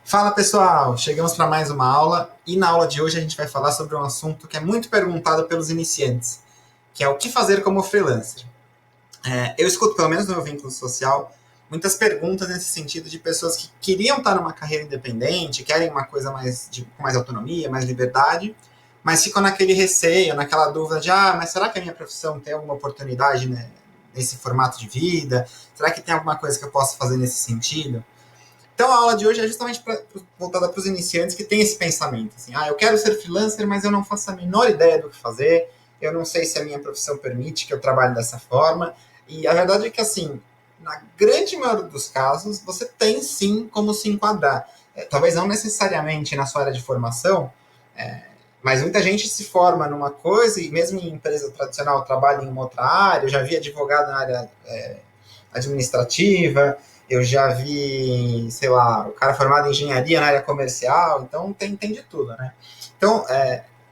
Fala pessoal, chegamos para mais uma aula e na aula de hoje a gente vai falar sobre um assunto que é muito perguntado pelos iniciantes, que é o que fazer como freelancer. Eu escuto, pelo menos no meu vínculo social, muitas perguntas nesse sentido de pessoas que queriam estar numa carreira independente, querem uma coisa com mais autonomia, mais liberdade, mas ficam naquele receio, naquela dúvida de, mas será que a minha profissão tem alguma oportunidade, né, nesse formato de vida? Será que tem alguma coisa que eu possa fazer nesse sentido? Então a aula de hoje é justamente voltada para os iniciantes que têm esse pensamento. Assim, eu quero ser freelancer, mas eu não faço a menor ideia do que fazer, eu não sei se a minha profissão permite que eu trabalhe dessa forma. E a verdade é que, assim, na grande maioria dos casos, você tem sim como se enquadrar. Talvez não necessariamente na sua área de formação, mas muita gente se forma numa coisa e mesmo em empresa tradicional trabalha em uma outra área. Eu já vi advogado na área administrativa, eu já vi, sei lá, o cara formado em engenharia na área comercial, então tem de tudo, né? Então,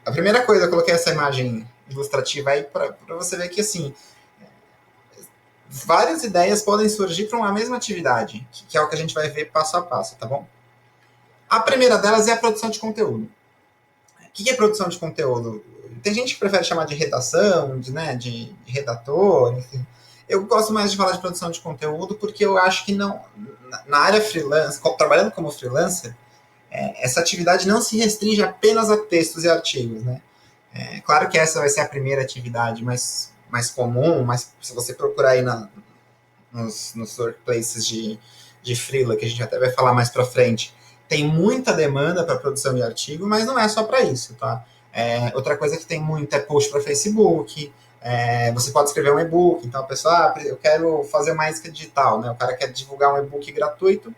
a primeira coisa, eu coloquei essa imagem ilustrativa aí para você ver que, assim, várias ideias podem surgir para uma mesma atividade, que é o que a gente vai ver passo a passo, tá bom? A primeira delas é a produção de conteúdo. O que é produção de conteúdo? Tem gente que prefere chamar de redação, de redator, enfim. Eu gosto mais de falar de produção de conteúdo porque eu acho que não, na área freelance, trabalhando como freelancer, essa atividade não se restringe apenas a textos e artigos, né? Claro que essa vai ser a primeira atividade mais comum, mas se você procurar aí nos workplaces de freela, que a gente até vai falar mais para frente, tem muita demanda para produção de artigo, mas não é só para isso, tá? Outra coisa que tem muito é post para Facebook, você pode escrever um e-book, então a pessoa, eu quero fazer uma isca digital, né? O cara quer divulgar um e-book gratuito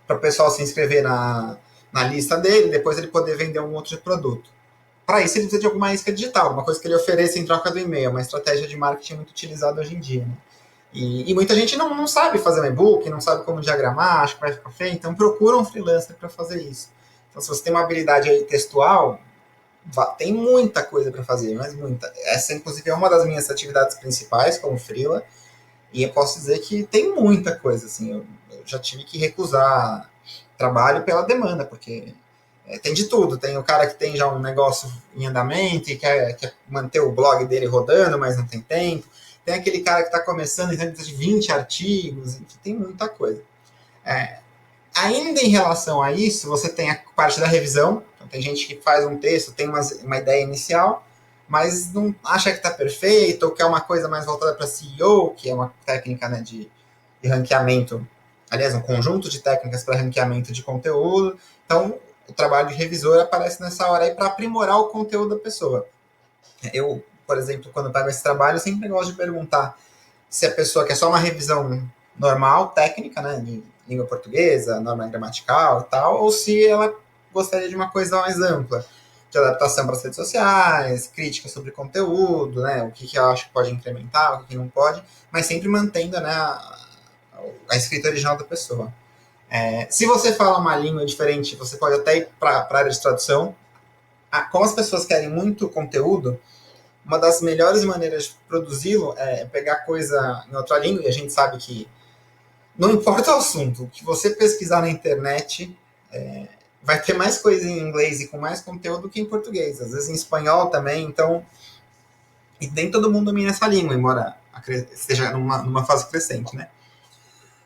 para o pessoal se inscrever na lista dele, depois ele poder vender um outro produto. Para isso ele precisa de alguma isca digital, uma coisa que ele ofereça em troca do e-mail, uma estratégia de marketing muito utilizada hoje em dia, né? E muita gente não sabe fazer um e-book, não sabe como diagramar, acha que vai ficar feio, então procura um freelancer para fazer isso. Então, se você tem uma habilidade aí textual, tem muita coisa para fazer, mas muita. Essa, inclusive, é uma das minhas atividades principais como freela, e eu posso dizer que tem muita coisa, assim, eu já tive que recusar trabalho pela demanda, porque tem de tudo. Tem o cara que tem já um negócio em andamento e quer manter o blog dele rodando, mas não tem tempo. Tem aquele cara que está começando e precisa de 20 artigos, enfim, tem muita coisa. Ainda em relação a isso, você tem a parte da revisão. Então, tem gente que faz um texto, tem uma ideia inicial, mas não acha que está perfeito, ou quer uma coisa mais voltada para SEO, que é uma técnica, né, de ranqueamento, aliás, um conjunto de técnicas para ranqueamento de conteúdo. Então, o trabalho de revisor aparece nessa hora aí para aprimorar o conteúdo da pessoa. Eu, por exemplo, quando pego esse trabalho, eu sempre gosto de perguntar se a pessoa quer só uma revisão normal, técnica, né, de língua portuguesa, norma gramatical e tal, ou se ela gostaria de uma coisa mais ampla, de adaptação para as redes sociais, crítica sobre conteúdo, né, o que eu acho que pode incrementar, o que não pode, mas sempre mantendo, né, a escrita original da pessoa. Se você fala uma língua diferente, você pode até ir para a área de tradução. Como as pessoas querem muito conteúdo, uma das melhores maneiras de produzi-lo é pegar coisa em outra língua, e a gente sabe que não importa o assunto, o que você pesquisar na internet vai ter mais coisa em inglês e com mais conteúdo que em português, às vezes em espanhol também, então e nem todo mundo domina essa língua, embora esteja numa fase crescente, né?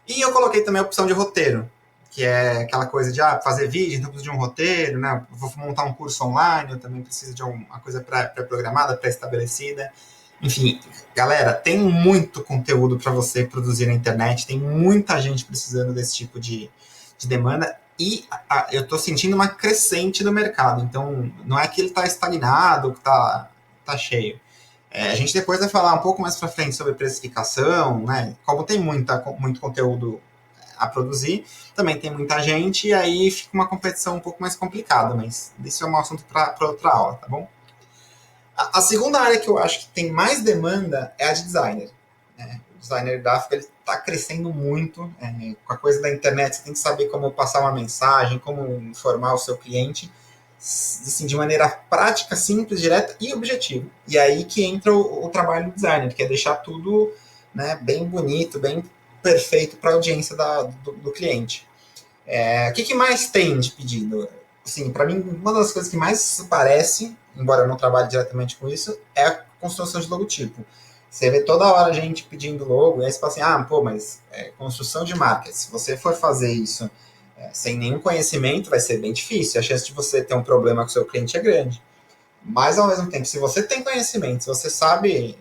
E eu coloquei também a opção de roteiro, que é aquela coisa de fazer vídeo, então preciso de um roteiro, né? Vou montar um curso online, eu também preciso de uma coisa pré-programada, pré-estabelecida. Enfim, galera, tem muito conteúdo para você produzir na internet, tem muita gente precisando desse tipo de demanda, e eu estou sentindo uma crescente do mercado, então não é que ele está estagnado, que está cheio. A gente depois vai falar um pouco mais para frente sobre precificação, né? Como tem muito conteúdo a produzir, também tem muita gente, e aí fica uma competição um pouco mais complicada, mas isso é um assunto para outra aula, tá bom? A segunda área que eu acho que tem mais demanda é a de designer. O designer gráfico está crescendo muito, com a coisa da internet, você tem que saber como passar uma mensagem, como informar o seu cliente, assim, de maneira prática, simples, direta e objetiva. E aí que entra o trabalho do designer, que é deixar tudo, né, bem bonito, bem perfeito para a audiência do cliente. O que mais tem de pedido? Assim, para mim, uma das coisas que mais parece, embora eu não trabalhe diretamente com isso, é a construção de logotipo. Você vê toda hora a gente pedindo logo, e aí você fala assim, pô, mas construção de marca, se você for fazer isso sem nenhum conhecimento, vai ser bem difícil. A chance de você ter um problema com o seu cliente é grande. Mas, ao mesmo tempo, se você tem conhecimento, se você sabe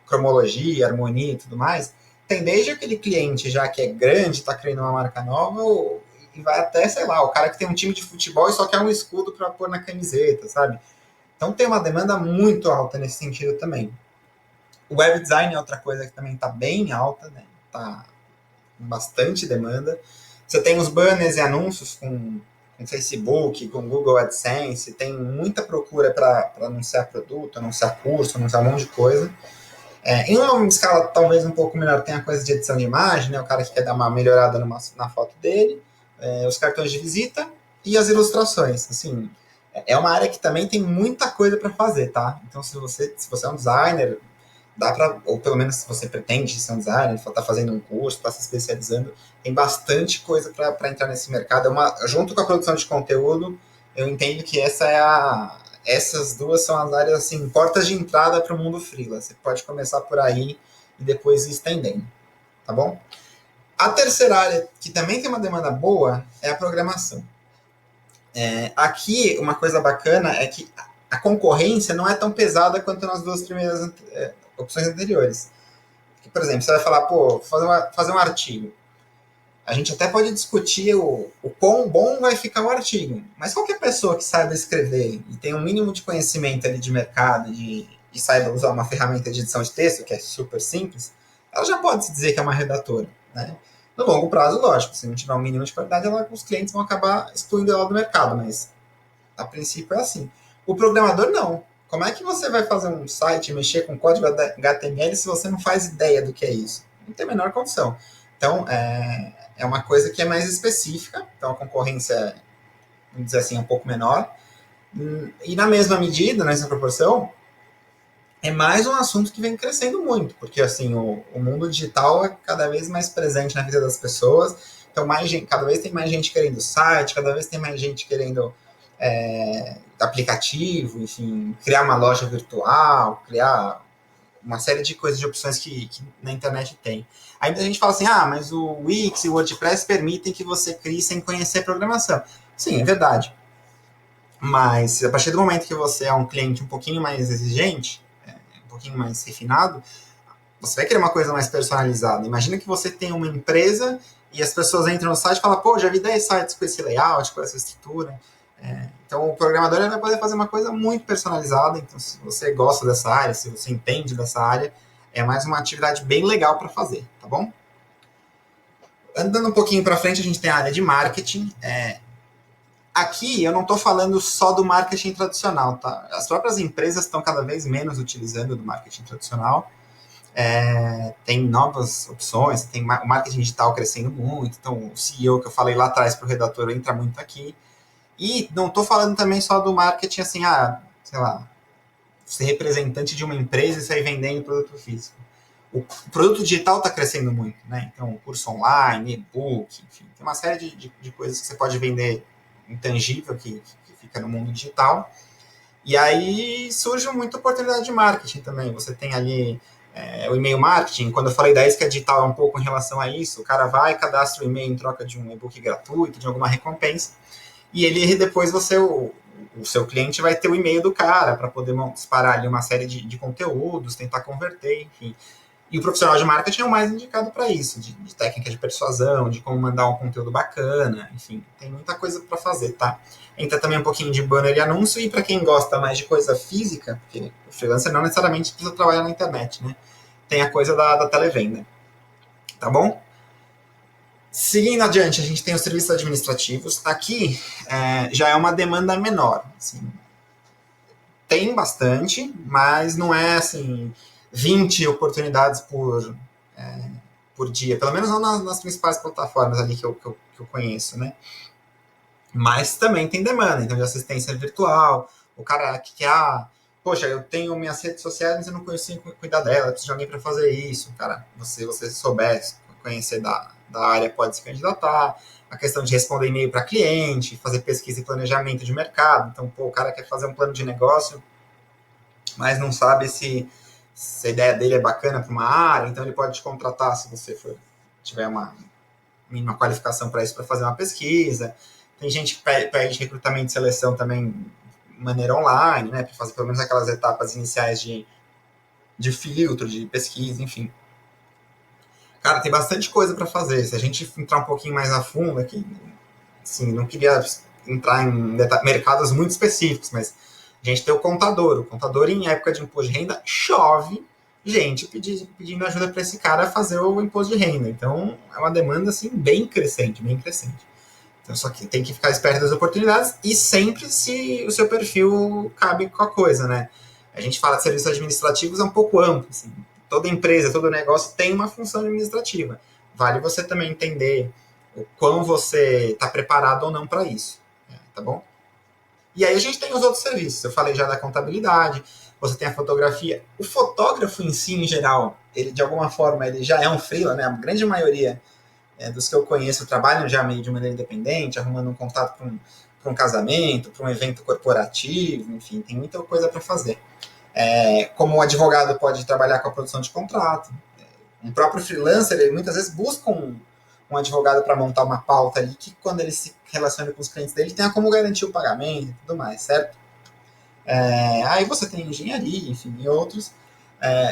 cromologia, harmonia e tudo mais, tem desde aquele cliente já que é grande, está criando uma marca nova, e vai até, sei lá, o cara que tem um time de futebol e só quer um escudo para pôr na camiseta, sabe? Então tem uma demanda muito alta nesse sentido também. O web design é outra coisa que também está bem alta, né? Está com bastante demanda. Você tem os banners e anúncios com Facebook, com Google AdSense, tem muita procura para anunciar produto, anunciar curso, anunciar um monte de coisa. Em uma escala talvez um pouco menor, tem a coisa de edição de imagem, né? O cara que quer dar uma melhorada na foto dele, os cartões de visita e as ilustrações. Assim, é uma área que também tem muita coisa para fazer, tá? Então, se você é um designer, dá para, ou pelo menos se você pretende ser um designer, está fazendo um curso, está se especializando, tem bastante coisa para entrar nesse mercado. Junto com a produção de conteúdo, eu entendo que essas duas são as áreas, assim, portas de entrada para o mundo freela. Você pode começar por aí e depois ir estendendo, tá bom? A terceira área, que também tem uma demanda boa, é a programação. Aqui, uma coisa bacana é que a concorrência não é tão pesada quanto nas duas primeiras opções anteriores. Por exemplo, você vai falar, pô, fazer um artigo. A gente até pode discutir o quão bom vai ficar o artigo, mas qualquer pessoa que saiba escrever e tem um mínimo de conhecimento ali de mercado e saiba usar uma ferramenta de edição de texto, que é super simples, ela já pode se dizer que é uma redatora, né? No longo prazo, lógico, se não tiver um mínimo de qualidade, os clientes vão acabar excluindo ela do mercado, mas a princípio é assim. O programador não. Como é que você vai fazer um site, mexer com código HTML se você não faz ideia do que é isso? Não tem a menor condição. Então, é uma coisa que é mais específica, então a concorrência, vamos dizer assim, é um pouco menor. E na mesma medida, nessa proporção, é mais um assunto que vem crescendo muito, porque assim, o mundo digital é cada vez mais presente na vida das pessoas, então cada vez tem mais gente querendo site, cada vez tem mais gente querendo aplicativo, enfim, criar uma loja virtual, criar uma série de coisas, de opções que na internet tem. Aí a gente fala assim, mas o Wix e o WordPress permitem que você crie sem conhecer programação. Sim, é verdade. Mas a partir do momento que você é um cliente um pouquinho mais exigente, um pouquinho mais refinado, você vai querer uma coisa mais personalizada. Imagina que você tem uma empresa e as pessoas entram no site e falam, pô, já vi 10 sites com esse layout, com essa estrutura. Então, o programador vai poder fazer uma coisa muito personalizada. Então, se você gosta dessa área, se você entende dessa área, é mais uma atividade bem legal para fazer, tá bom? Andando um pouquinho para frente, a gente tem a área de marketing. Aqui, eu não estou falando só do marketing tradicional, tá? As próprias empresas estão cada vez menos utilizando do marketing tradicional. Tem novas opções, tem o marketing digital crescendo muito. Então, o CEO que eu falei lá atrás para o redator entra muito aqui. E não estou falando também só do marketing, assim, sei lá, ser representante de uma empresa e sair vendendo produto físico. O produto digital está crescendo muito, né? Então, curso online, e-book, enfim, tem uma série de coisas que você pode vender intangível que fica no mundo digital. E aí surge muita oportunidade de marketing também. Você tem ali o e-mail marketing. Quando eu falei da isca digital, é um pouco em relação a isso. O cara vai, cadastra o e-mail em troca de um e-book gratuito, de alguma recompensa. E ele depois o seu cliente vai ter o e-mail do cara para poder disparar ali uma série de conteúdos, tentar converter, enfim. E o profissional de marketing é o mais indicado para isso, de técnica de persuasão, de como mandar um conteúdo bacana, enfim, tem muita coisa para fazer, tá? Entra também um pouquinho de banner e anúncio, e para quem gosta mais de coisa física, porque o freelancer não necessariamente precisa trabalhar na internet, né? Tem a coisa da televenda, tá bom? Seguindo adiante, a gente tem os serviços administrativos. Aqui já é uma demanda menor. Assim, tem bastante, mas não é assim 20 oportunidades por dia, pelo menos não nas principais plataformas ali que eu conheço, né? Mas também tem demanda, então de assistência virtual, o cara que quer, poxa, eu tenho minhas redes sociais, mas eu não conheço cuidar dela, preciso de alguém para fazer isso, cara, você souber conhecer da área pode se candidatar. a questão de responder e-mail para cliente, fazer pesquisa e planejamento de mercado. Então, o cara quer fazer um plano de negócio, mas não sabe se a ideia dele é bacana para uma área, então ele pode te contratar se você tiver uma mínima qualificação para isso, para fazer uma pesquisa. Tem gente que pede recrutamento e seleção também de maneira online, né, para fazer pelo menos aquelas etapas iniciais de filtro, de pesquisa, enfim. Cara, tem bastante coisa para fazer. Se a gente entrar um pouquinho mais a fundo aqui, assim, não queria entrar em mercados muito específicos, mas a gente tem o contador. O contador, em época de imposto de renda, chove gente pedindo ajuda para esse cara fazer o imposto de renda. Então, é uma demanda, assim, bem crescente, bem crescente. Então, só que tem que ficar esperto das oportunidades e sempre se o seu perfil cabe com a coisa, né? A gente fala de serviços administrativos, é um pouco amplo, assim. Toda empresa, todo negócio tem uma função administrativa. Vale você também entender o quão você está preparado ou não para isso, tá bom? E aí a gente tem os outros serviços. Eu falei já da contabilidade, você tem a fotografia. O fotógrafo em si, em geral, ele de alguma forma ele já é um freela, né? A grande maioria dos que eu conheço trabalham já meio de maneira independente, arrumando um contato para um casamento, para um evento corporativo, enfim, tem muita coisa para fazer. Como o advogado pode trabalhar com a produção de contrato, um próprio freelancer, ele muitas vezes busca um advogado para montar uma pauta ali, que quando ele se relaciona com os clientes dele, tenha como garantir o pagamento e tudo mais, certo? Aí você tem engenharia, enfim, e outros.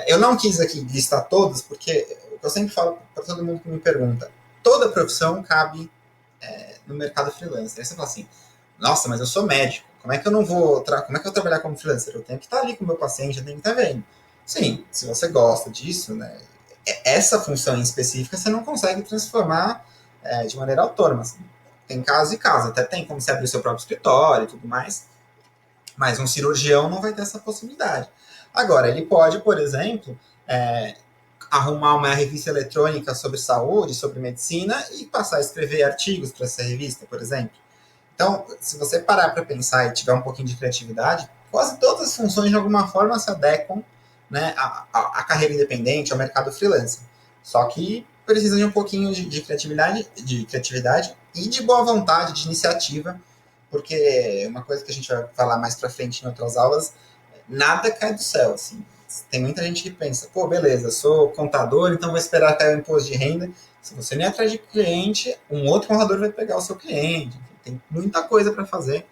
Eu não quis aqui listar todos, porque eu sempre falo para todo mundo que me pergunta, toda profissão cabe no mercado freelancer. Aí você fala assim, nossa, mas eu sou médico, como é que eu não vou, como é que eu vou trabalhar como freelancer? Eu tenho que estar ali com o meu paciente, eu tenho que estar vendo. Sim, se você gosta disso, né, essa função em específica você não consegue transformar de maneira autônoma. Assim. Tem casos e casos, até tem como você abrir o seu próprio escritório e tudo mais, mas um cirurgião não vai ter essa possibilidade. Agora, ele pode, por exemplo, arrumar uma revista eletrônica sobre saúde, sobre medicina e passar a escrever artigos para essa revista, por exemplo. Então, se você parar para pensar e tiver um pouquinho de criatividade, quase todas as funções de alguma forma se adequam, né, à carreira independente, ao mercado freelancer. Só que precisa de um pouquinho de criatividade e de boa vontade, de iniciativa, porque uma coisa que a gente vai falar mais para frente em outras aulas, nada cai do céu, assim. Tem muita gente que pensa, pô, beleza, sou contador, então vou esperar cair o imposto de renda. Se você não ir atrás de cliente, um outro contador vai pegar o seu cliente. Tem muita coisa para fazer.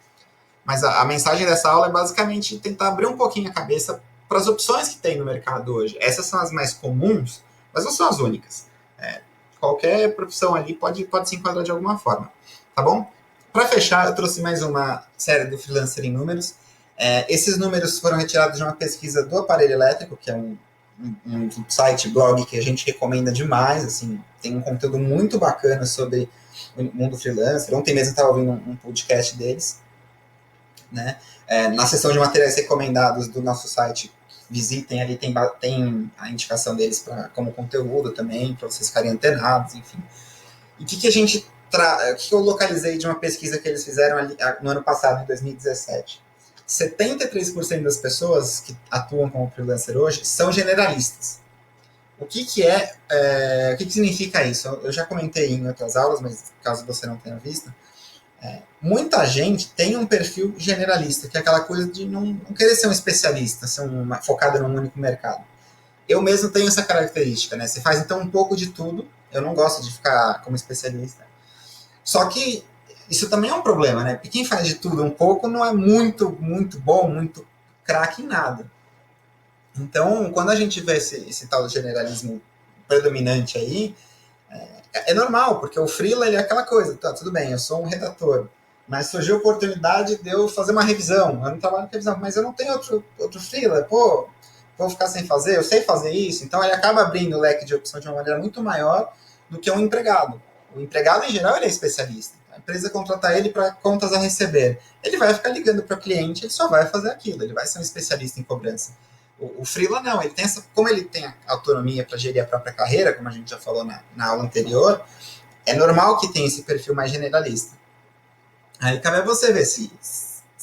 Mas a mensagem dessa aula é basicamente tentar abrir um pouquinho a cabeça para as opções que tem no mercado hoje. Essas são as mais comuns, mas não são as únicas. Qualquer profissão ali pode se enquadrar de alguma forma. Tá bom? Para fechar, eu trouxe mais uma série do Freelancer em Números. Esses números foram retirados de uma pesquisa do Aparelho Elétrico, que é um site, blog que a gente recomenda demais. Assim, tem um conteúdo muito bacana sobre o mundo freelancer. Ontem mesmo eu estava ouvindo um podcast deles. Né? Na seção de materiais recomendados do nosso site, visitem ali, tem a indicação deles como conteúdo também, para vocês ficarem antenados, enfim. E o que a gente o que eu localizei de uma pesquisa que eles fizeram ali, no ano passado, em 2017? 73% das pessoas que atuam como freelancer hoje são generalistas. O que significa isso? Eu já comentei em outras aulas, mas caso você não tenha visto, muita gente tem um perfil generalista, que é aquela coisa de não querer ser um especialista, ser focado num único mercado. Eu mesmo tenho essa característica, né? Você faz então um pouco de tudo. Eu não gosto de ficar como especialista. Só que isso também é um problema, né? Porque quem faz de tudo um pouco não é muito, muito bom, muito craque em nada. Então, quando a gente vê esse tal de generalismo predominante aí, é normal, porque o freela ele é aquela coisa, tá, tudo bem, eu sou um redator, mas surgiu a oportunidade de eu fazer uma revisão, eu não trabalho com revisão, mas eu não tenho outro freela, pô, vou ficar sem fazer, eu sei fazer isso, então ele acaba abrindo o leque de opção de uma maneira muito maior do que um empregado. O empregado, em geral, ele é especialista. A empresa contrata ele para contas a receber. Ele vai ficar ligando para o cliente, ele só vai fazer aquilo, ele vai ser um especialista em cobrança. O freela não, ele tem como ele tem a autonomia para gerir a própria carreira, como a gente já falou na aula anterior, é normal que tenha esse perfil mais generalista. Aí cabe a você ver se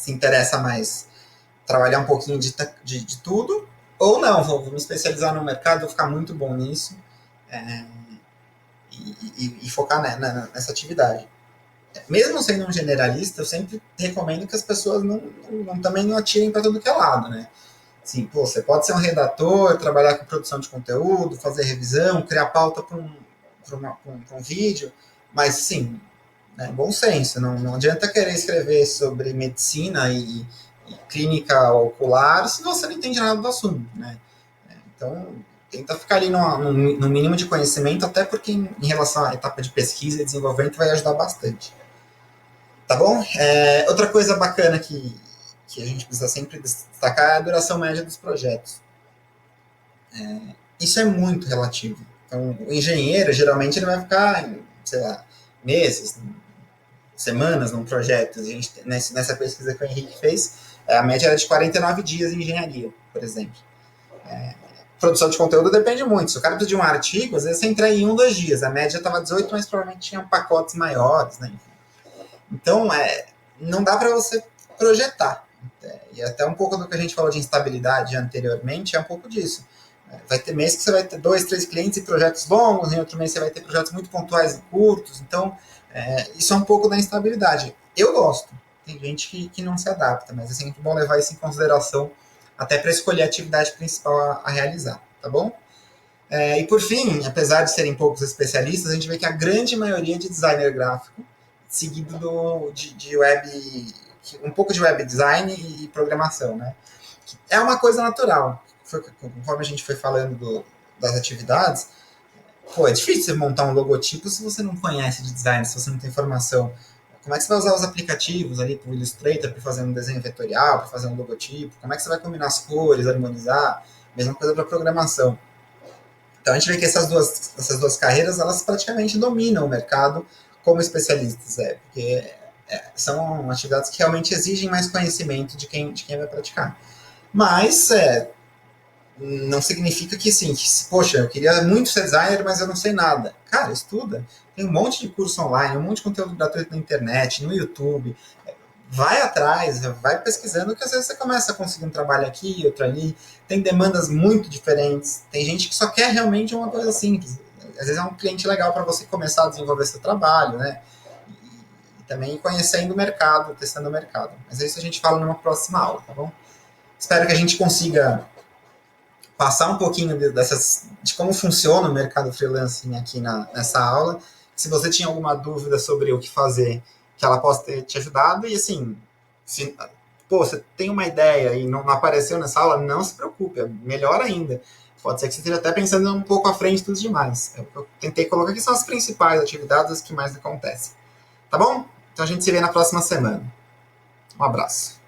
interessa mais trabalhar um pouquinho de tudo, ou não, vou me especializar no mercado, vou ficar muito bom nisso, e focar nessa atividade. mesmo sendo um generalista, eu sempre recomendo que as pessoas também não atirem para todo que é lado, né? Assim, pô, você pode ser um redator, trabalhar com produção de conteúdo, fazer revisão, criar pauta para um vídeo, mas sim, né, bom senso. Não adianta querer escrever sobre medicina e clínica ocular se você não entende nada do assunto, né? Então, tenta ficar ali no mínimo de conhecimento, até porque em relação à etapa de pesquisa e desenvolvimento vai ajudar bastante. Tá bom? Outra coisa bacana que a gente precisa sempre destacar é a duração média dos projetos. Isso é muito relativo. Então, o engenheiro, geralmente, ele vai ficar, sei lá, meses, semanas num projeto. A gente, nessa pesquisa que o Henrique fez, a média era de 49 dias em engenharia, por exemplo. Produção de conteúdo depende muito. Se o cara precisa de um artigo, às vezes você entrega em 2 dias. A média estava 18, mas provavelmente tinha pacotes maiores, né? Então, não dá para você projetar. E até um pouco do que a gente falou de instabilidade anteriormente é um pouco disso. Vai ter mês que você vai ter 2, 3 clientes e projetos longos, em outro mês você vai ter projetos muito pontuais e curtos. Então, isso é um pouco da instabilidade. Eu gosto. Tem gente que não se adapta, mas é sempre bom levar isso em consideração até para escolher a atividade principal a realizar, tá bom? E por fim, apesar de serem poucos especialistas, a gente vê que a grande maioria de designer gráfico, seguido de web, um pouco de web design e programação, né? É uma coisa natural. Conforme a gente foi falando das atividades, pô, é difícil você montar um logotipo se você não conhece de design, se você não tem formação. Como é que você vai usar os aplicativos ali para o Illustrator para fazer um desenho vetorial, para fazer um logotipo? Como é que você vai combinar as cores, harmonizar? Mesma coisa para programação. Então a gente vê que essas duas carreiras, elas praticamente dominam o mercado como especialistas, porque são atividades que realmente exigem mais conhecimento de quem vai praticar. Mas não significa que sim, poxa, eu queria muito ser designer, mas eu não sei nada. Cara, estuda. Tem um monte de curso online, um monte de conteúdo gratuito na internet, no YouTube. Vai atrás, vai pesquisando, que às vezes você começa a conseguir um trabalho aqui, outro ali. Tem demandas muito diferentes. Tem gente que só quer realmente uma coisa simples. Às vezes é um cliente legal para você começar a desenvolver seu trabalho, né? E também conhecendo o mercado, testando o mercado. Mas isso a gente fala numa próxima aula, tá bom? Espero que a gente consiga passar um pouquinho de como funciona o mercado freelancing aqui nessa aula. Se você tinha alguma dúvida sobre o que fazer, que ela possa ter te ajudado. E assim, se você tem uma ideia e não apareceu nessa aula, não se preocupe, é melhor ainda. Pode ser que você esteja até pensando um pouco à frente dos demais. Eu tentei colocar aqui são as principais atividades, as que mais acontecem. Tá bom? Então a gente se vê na próxima semana. Um abraço.